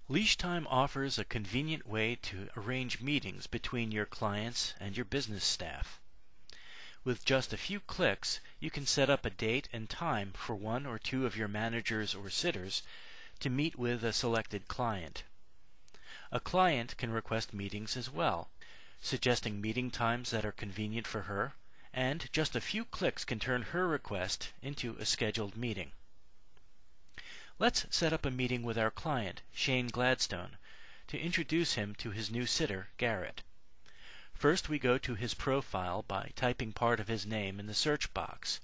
LeashTime offers a convenient way to arrange meetings between your clients and your business staff. With just a few clicks, you can set up a date and time for one or two of your managers or sitters to meet with a selected client. A client can request meetings as well, suggesting meeting times that are convenient for her, and just a few clicks can turn her request into a scheduled meeting. Let's set up a meeting with our client, Shane Gladstone, to introduce him to his new sitter, Garrett. First, we go to his profile by typing part of his name in the search box.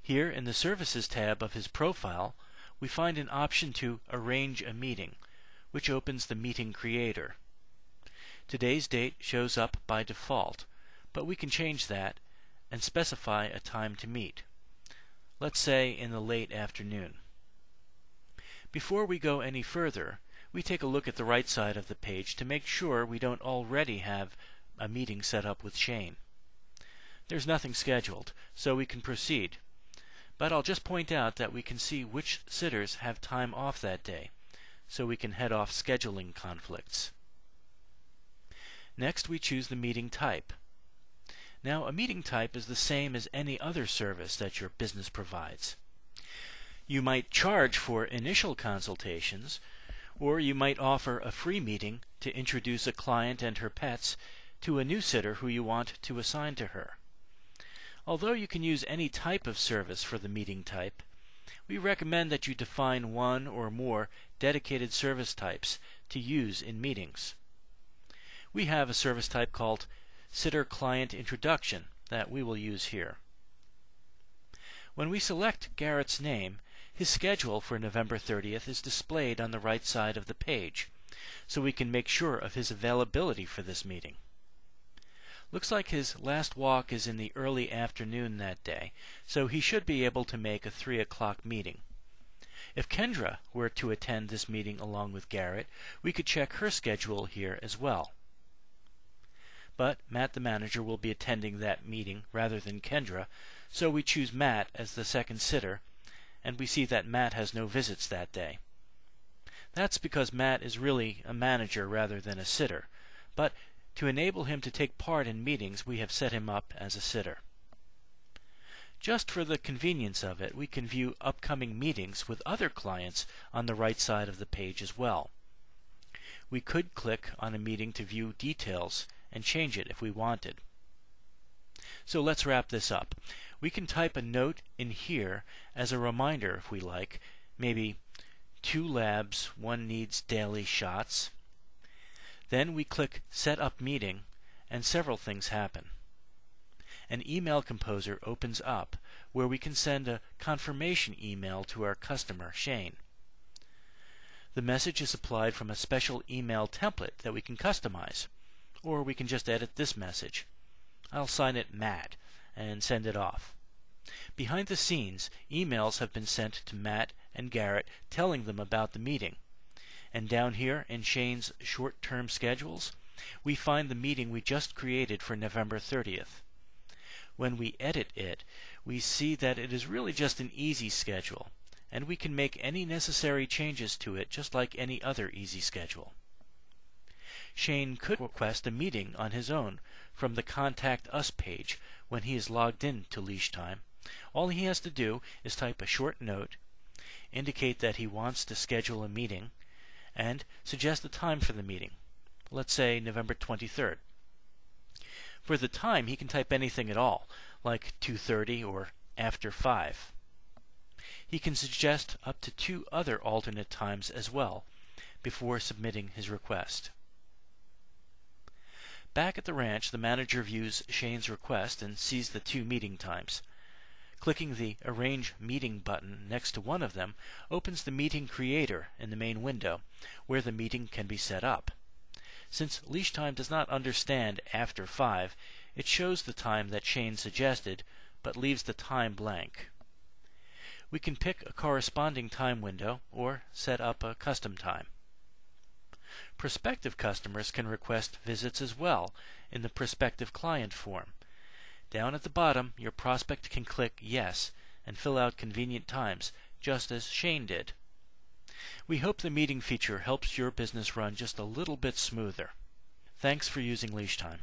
Here in the Services tab of his profile, we find an option to Arrange a Meeting, which opens the Meeting Creator. Today's date shows up by default, but we can change that and specify a time to meet. Let's say in the late afternoon. Before we go any further, we take a look at the right side of the page to make sure we don't already have a meeting set up with Shane. There's nothing scheduled, so we can proceed. But I'll just point out that we can see which sitters have time off that day, so we can head off scheduling conflicts. Next, we choose the meeting type. Now, a meeting type is the same as any other service that your business provides. You might charge for initial consultations, or you might offer a free meeting to introduce a client and her pets to a new sitter who you want to assign to her. Although you can use any type of service for the meeting type, we recommend that you define one or more dedicated service types to use in meetings. We have a service type called Sitter Client Introduction that we will use here. When we select Garrett's name, his schedule for November 30th is displayed on the right side of the page, so we can make sure of his availability for this meeting. Looks like his last walk is in the early afternoon that day, so he should be able to make a 3 o'clock meeting. If Kendra were to attend this meeting along with Garrett, we could check her schedule here as well. But Matt the manager will be attending that meeting rather than Kendra, so we choose Matt as the second sitter, and we see that Matt has no visits that day. That's because Matt is really a manager rather than a sitter, but to enable him to take part in meetings, we have set him up as a sitter. Just for the convenience of it, we can view upcoming meetings with other clients on the right side of the page as well. We could click on a meeting to view details and change it if we wanted. So let's wrap this up. We can type a note in here as a reminder if we like, maybe 2 labs, 1 needs daily shots. Then we click Set Up Meeting, and several things happen. An email composer opens up where we can send a confirmation email to our customer, Shane. The message is supplied from a special email template that we can customize, or we can just edit this message. I'll sign it Matt and send it off. Behind the scenes, emails have been sent to Matt and Garrett telling them about the meeting. And down here in Shane's short-term schedules, we find the meeting we just created for November 30th. When we edit it, we see that it is really just an easy schedule, and we can make any necessary changes to it just like any other easy schedule. Shane could request a meeting on his own from the Contact Us page when he is logged in to LeashTime. All he has to do is type a short note, indicate that he wants to schedule a meeting, and suggest a time for the meeting. Let's say November 23rd. For the time, he can type anything at all, like 2:30 or after 5. He can suggest up to 2 other alternate times as well before submitting his request. Back at the ranch, the manager views Shane's request and sees the 2 meeting times. Clicking the Arrange Meeting button next to one of them opens the Meeting Creator in the main window, where the meeting can be set up. Since LeashTime does not understand after 5, it shows the time that Shane suggested, but leaves the time blank. We can pick a corresponding time window or set up a custom time. Prospective customers can request visits as well in the Prospective Client form. Down at the bottom, your prospect can click Yes and fill out convenient times, just as Shane did. We hope the meeting feature helps your business run just a little bit smoother. Thanks for using LeashTime.